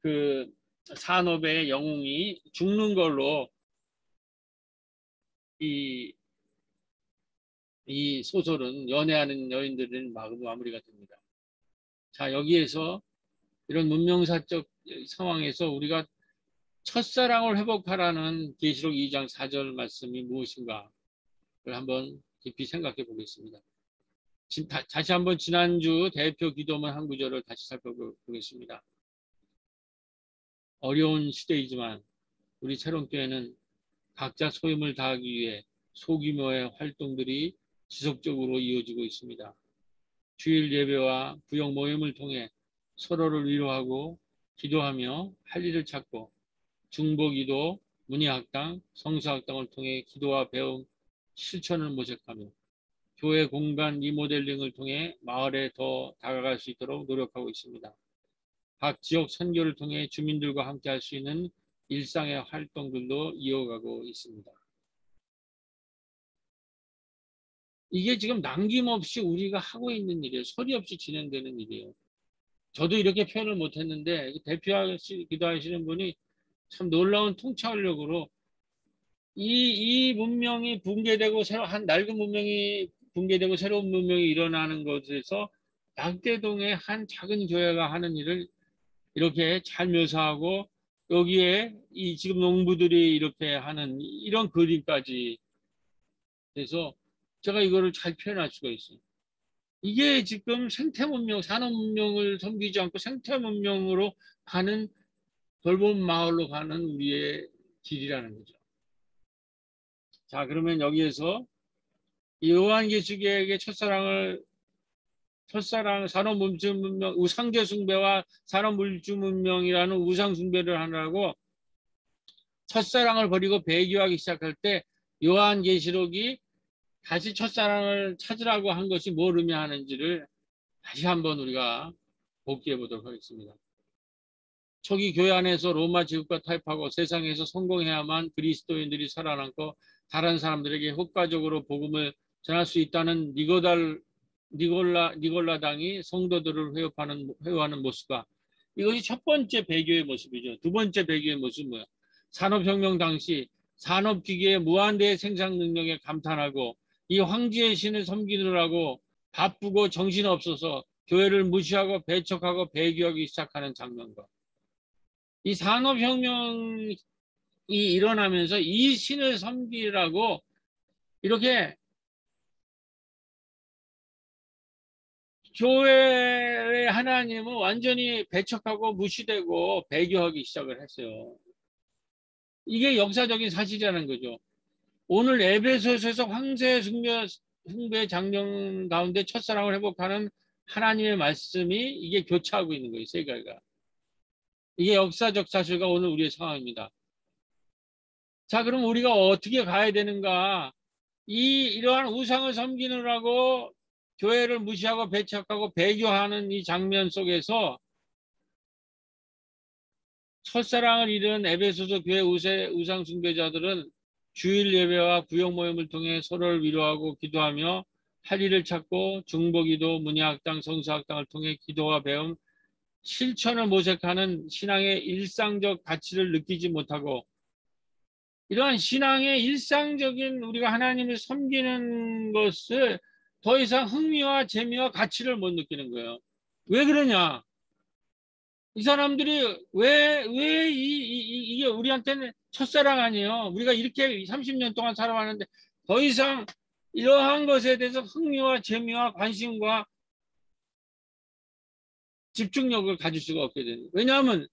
A: 그 산업의 영웅이 죽는 걸로 이 소설은 연애하는 여인들은 마무리가 됩니다. 자, 여기에서 이런 문명사적 상황에서 우리가 첫사랑을 회복하라는 계시록 2장 4절 말씀이 무엇인가를 한번 깊이 생각해 보겠습니다. 다시 한번 지난주 대표 기도문 한 구절을 다시 살펴보겠습니다. 어려운 시대이지만 우리 새롬교회는 각자 소임을 다하기 위해 소규모의 활동들이 지속적으로 이어지고 있습니다. 주일 예배와 구역 모임을 통해 서로를 위로하고 기도하며 할 일을 찾고 중보기도, 문예학당, 성서학당을 통해 기도와 배움, 실천을 모색하며 교회 공간 리모델링을 통해 마을에 더 다가갈 수 있도록 노력하고 있습니다. 각 지역 선교를 통해 주민들과 함께 할 수 있는 일상의 활동들도 이어가고 있습니다. 이게 지금 남김없이 우리가 하고 있는 일이에요. 소리 없이 진행되는 일이에요. 저도 이렇게 표현을 못했는데 대표하시기도 하시는 분이 참 놀라운 통찰력으로 이 문명이 붕괴되고 한 낡은 문명이 붕괴되고 새로운 문명이 일어나는 것에서 양떼동의 한 작은 교회가 하는 일을 이렇게 잘 묘사하고 여기에 이 지금 농부들이 이렇게 하는 이런 그림까지 해서 제가 이거를 잘 표현할 수가 있어요. 이게 지금 생태 문명, 산업 문명을 섬기지 않고 생태 문명으로 가는 돌봄 마을로 가는 우리의 길이라는 거죠. 자, 그러면 여기에서 요한계시록의 산업 물질 문명, 우상제 숭배와 산업 물질 문명이라는 우상 숭배를 하느라고 첫사랑을 버리고 배교하기 시작할 때 요한계시록이 다시 첫사랑을 찾으라고 한 것이 뭘 의미하는지를 다시 한번 우리가 복기해 보도록 하겠습니다. 초기 교회 안에서 로마 제국과 타협하고 세상에서 성공해야만 그리스도인들이 살아남고 다른 사람들에게 효과적으로 복음을 전할 수 있다는 니골라당이 성도들을 회유하는 모습과 이것이 첫 번째 배교의 모습이죠. 두 번째 배교의 모습은 뭐야? 산업혁명 당시 산업기계의 무한대의 생산 능력에 감탄하고 이 황제의 신을 섬기느라고 바쁘고 정신없어서 교회를 무시하고 배척하고 배교하기 시작하는 장면과 이 산업혁명이 일어나면서 이 신을 섬기라고 이렇게 교회의 하나님은 완전히 배척하고 무시되고 배교하기 시작을 했어요. 이게 역사적인 사실이라는 거죠. 오늘 에베소서에서 황제 숭배 장면 가운데 첫사랑을 회복하는 하나님의 말씀이 이게 교차하고 있는 거예요. 세계가. 이게 역사적 사실과 오늘 우리의 상황입니다. 자, 그럼 우리가 어떻게 가야 되는가? 이러한 우상을 섬기느라고 교회를 무시하고 배척하고 배교하는 이 장면 속에서 첫사랑을 잃은 에베소서 교회 우상 숭배자들은 주일 예배와 구역 모임을 통해 서로를 위로하고 기도하며 할 일을 찾고 중보기도, 문예학당, 성서학당을 통해 기도와 배움, 실천을 모색하는 신앙의 일상적 가치를 느끼지 못하고 이러한 신앙의 일상적인 우리가 하나님을 섬기는 것을 더 이상 흥미와 재미와 가치를 못 느끼는 거예요. 왜 그러냐? 이 사람들이 이게 우리한테는 첫사랑 아니에요. 우리가 이렇게 30년 동안 살아왔는데 더 이상 이러한 것에 대해서 흥미와 재미와 관심과 집중력을 가질 수가 없게 되는 거예요. 왜냐하면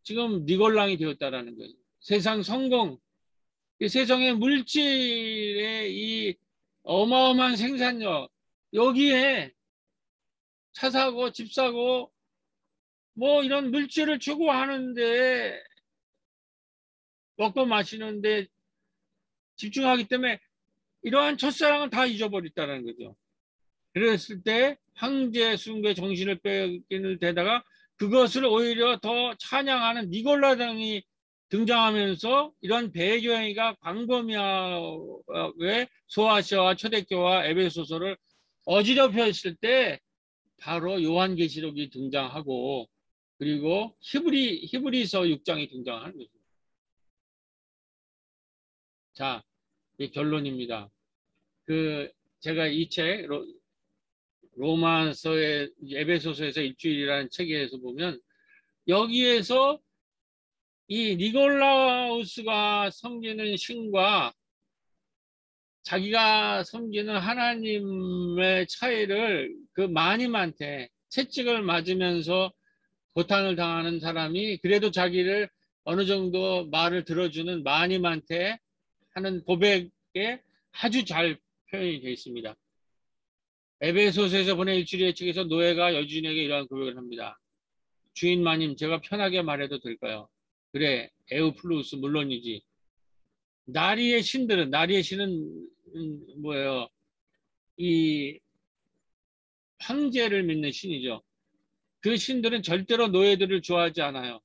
A: 지금 니골랑이 되었다라는 거예요. 세상 성공, 세상의 물질의 이 어마어마한 생산력, 여기에 차 사고 집 사고 뭐 이런 물질을 추구하는데 먹고 마시는데 집중하기 때문에 이러한 첫사랑은 다 잊어버렸다는 거죠. 그랬을 때 황제 숭배 정신을 빼기는 데다가 그것을 오히려 더 찬양하는 니골라당이 등장하면서 이런 배교행위가 광범위하게 소아시아와 초대교와 에베소서를 어지럽혀 했을 때 바로 요한계시록이 등장하고 그리고 히브리서 6장이 등장하는 거죠. 자, 이 결론입니다. 제가 이 책 로마서의 에베소서에서 일주일이라는 책에서 보면 여기에서 이 니골라우스가 섬기는 신과 자기가 섬기는 하나님의 차이를 그 마님한테 채찍을 맞으면서 고탄을 당하는 사람이 그래도 자기를 어느 정도 말을 들어주는 마님한테 하는 고백에 아주 잘 표현이 되어 있습니다. 에베소서에서 보낸 일주일의 책에서 노예가 여주인에게 이러한 고백을 합니다. 주인 마님 제가 편하게 말해도 될까요? 그래 에우플루스 물론이지. 나리의 신들은 나리의 신은 뭐예요? 이 황제를 믿는 신이죠. 그 신들은 절대로 노예들을 좋아하지 않아요.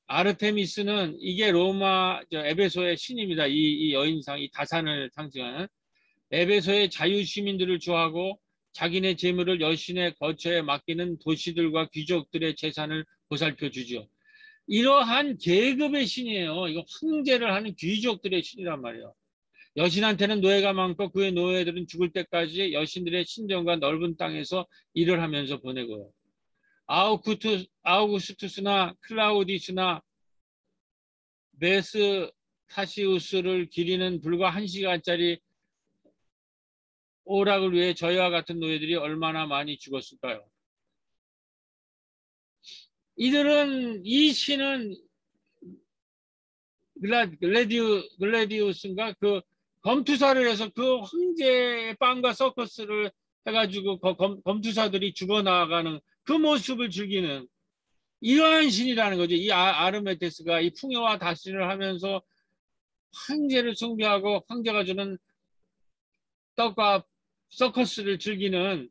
A: 아르테미스는 이게 로마 에베소의 신입니다. 이 여인상, 이 다산을 상징하는 에베소의 자유 시민들을 좋아하고 자기네 재물을 여신의 거처에 맡기는 도시들과 귀족들의 재산을 보살펴 주죠. 이러한 계급의 신이에요. 이거 황제를 하는 귀족들의 신이란 말이에요. 여신한테는 노예가 많고 그의 노예들은 죽을 때까지 여신들의 신정과 넓은 땅에서 일을 하면서 보내고요. 아우구스투스나 클라우디스나 메스타시우스를 기리는 불과 1시간짜리 오락을 위해 저희와 같은 노예들이 얼마나 많이 죽었을까요? 이 신은 글래디우스인가 그 검투사를 해서 그 황제의 빵과 서커스를 해가지고 검투사들이 죽어나가는 그 모습을 즐기는 이러한 신이라는 거죠. 이 아르메테스가 이 풍요와 다스림을 하면서 황제를 숭배하고 황제가 주는 떡과 서커스를 즐기는,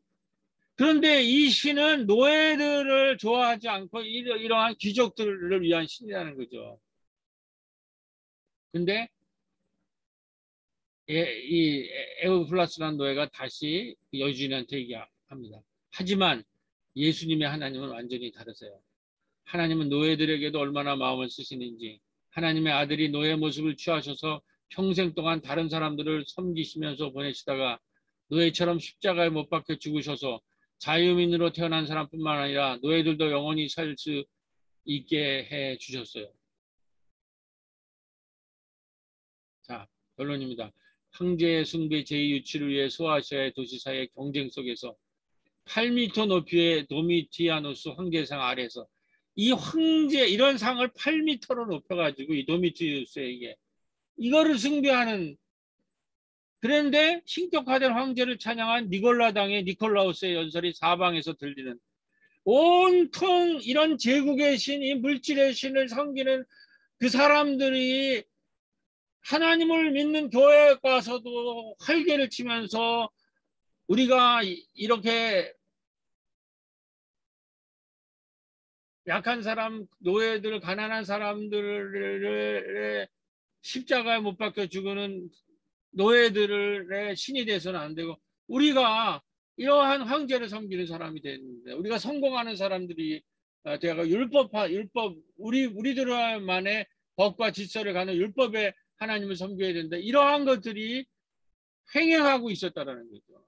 A: 그런데 이 신은 노예들을 좋아하지 않고 이러한 귀족들을 위한 신이라는 거죠. 근데 이 에우플라스라는 노예가 다시 여주인한테 얘기합니다. 하지만 예수님의 하나님은 완전히 다르세요. 하나님은 노예들에게도 얼마나 마음을 쓰시는지, 하나님의 아들이 노예 모습을 취하셔서 평생 동안 다른 사람들을 섬기시면서 보내시다가 노예처럼 십자가에 못 박혀 죽으셔서 자유민으로 태어난 사람뿐만 아니라 노예들도 영원히 살 수 있게 해 주셨어요. 자, 결론입니다. 황제의 숭배 제2유치를 위해 소아시아의 도시사이의 경쟁 속에서 8m 높이의 도미티아누스 황제상 아래서 이 황제 이런 상을 8m로 높여가지고 이 도미티우스에게 이거를 숭배하는, 그런데 신격화된 황제를 찬양한 니골라당의 니콜라우스의 연설이 사방에서 들리는, 온통 이런 제국의 신, 이 물질의 신을 섬기는 그 사람들이 하나님을 믿는 교회에 가서도 활개를 치면서 우리가 이렇게 약한 사람, 노예들, 가난한 사람들을 십자가에 못 박혀 죽는 노예들의 신이 돼서는 안 되고, 우리가 이러한 황제를 섬기는 사람이 되는데, 우리가 성공하는 사람들이 되어 우리들만의 법과 질서를 가는 율법에 하나님을 섬겨야 된다. 이러한 것들이 횡행하고 있었다라는 거죠.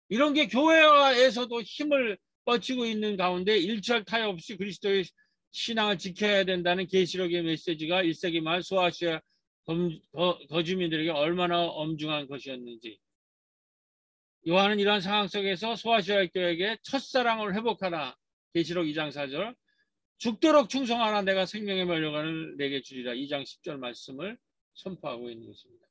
A: 이런 게 교회에서도 힘을 뻗치고 있는 가운데 일철 타협 없이 그리스도의 신앙을 지켜야 된다는 계시록의 메시지가 1세기 말 소아시아 거주민들에게 얼마나 엄중한 것이었는지, 요한은 이러한 상황 속에서 소아시아 교회에게 첫사랑을 회복하라, 계시록 2장 4절, 죽도록 충성하라, 내가 생명의 면류관을 내게 주리라, 2장 10절 말씀을 선포하고 있는 것입니다.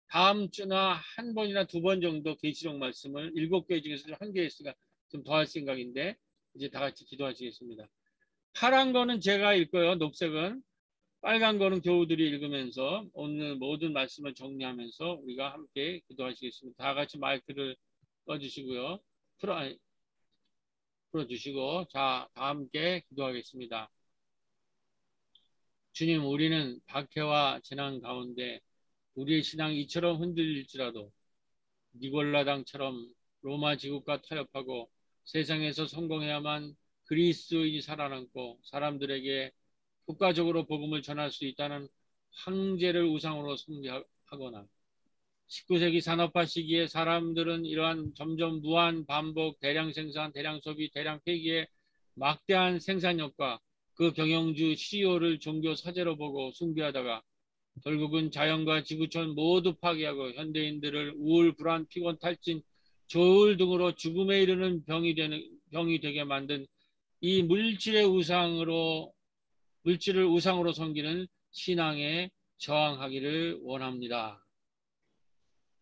A: 다음 주나 한 번이나 두 번 정도 계시록 말씀을 7개 중에서 1개 있으니까 좀 더 할 생각인데, 이제 다 같이 기도하시겠습니다. 파란 거는 제가 읽고요, 녹색은, 빨간 거는 교우들이 읽으면서 오늘 모든 말씀을 정리하면서 우리가 함께 기도하시겠습니다. 다 같이 마이크를 꺼주시고요, 풀어주시고, 자, 다 함께 기도하겠습니다. 주님, 우리는 박해와 재난 가운데 우리의 신앙이 이처럼 흔들릴지라도 니골라당처럼 로마 제국과 타협하고 세상에서 성공해야만 그리스도인이 살아남고 사람들에게 국가적으로 복음을 전할 수 있다는 황제를 우상으로 숭배하거나, 19세기 산업화 시기에 사람들은 이러한 점점 무한 반복, 대량 생산, 대량 소비, 대량 폐기의 막대한 생산력과 그 경영주 CEO를 종교 사제로 보고 숭배하다가 결국은 자연과 지구촌 모두 파괴하고 현대인들을 우울, 불안, 피곤, 탈진, 저울 등으로 죽음에 이르는 병이 되게 만든 이 물질을 우상으로 섬기는 신앙에 저항하기를 원합니다.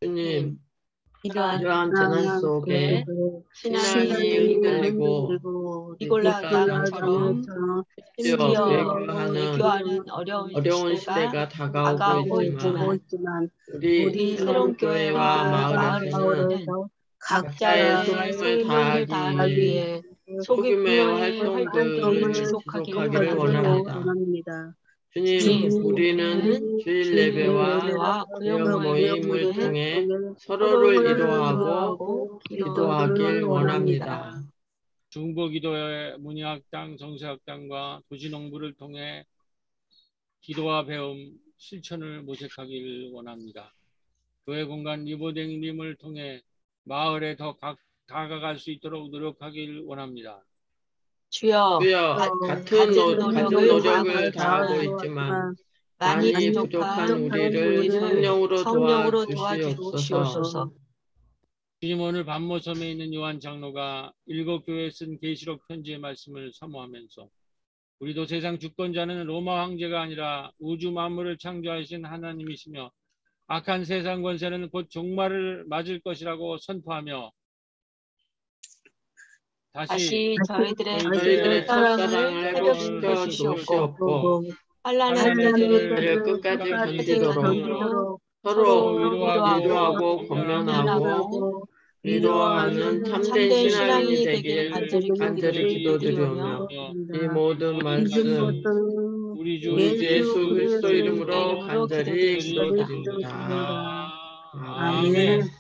E: 주님,
D: 이러한
E: 이러한 재난 속에 신앙이 흔들리고
D: 니골라
E: 땅처럼
D: 땅처럼
E: 심지어
D: 외교하는
E: 외교하는
D: 어려운
E: 어려운
D: 시대가
E: 시대가 다가오고
D: 다가오고
E: 있지만
D: 있지만
E: 우리
D: 우리 새로운 교회와 마을에서는 각자의
E: 힘을
D: 소임을
E: 다하기
D: 다하기 위해
E: 소규모의
D: 소규모의 활동들을 지속하기를 원합니다.
E: 주님, 우리는 주일 예배와
D: 예배와
E: 대형
D: 구역
E: 모임을 통해 서로를 위로하고 기도하길 원합니다.
A: 중보기도회 문예학당, 정세학당과 도시농부를 통해 기도와 배움, 실천을 모색하길 원합니다. 교회 공간 리모델링을 통해 마을에 더 다가갈 수 있도록 노력하길 원합니다.
D: 주여
E: 같은 노력을 다하고 있지만 많이 부족한 우리를 성령으로 도와주시옵소서.
A: 주님, 오늘 반모섬에 있는 요한 장로가 7교회에 쓴 계시록 편지의 말씀을 사모하면서 우리도 세상 주권자는 로마 황제가 아니라 우주 만물을 창조하신 하나님이시며 악한 세상 권세는 곧 종말을 맞을 것이라고 선포하며 다시
D: 저희들의 첫사랑을 회복시켜 주시옵고 환난의 때를
E: 끝까지 견디도록 서로 위로하고 권면하고 위로하는 참된 신앙이 되길 간절히 기도드리며 이 모든 말씀 우리 주 예수 그리스도 이름으로 간절히 기도드립니다.
A: 아멘.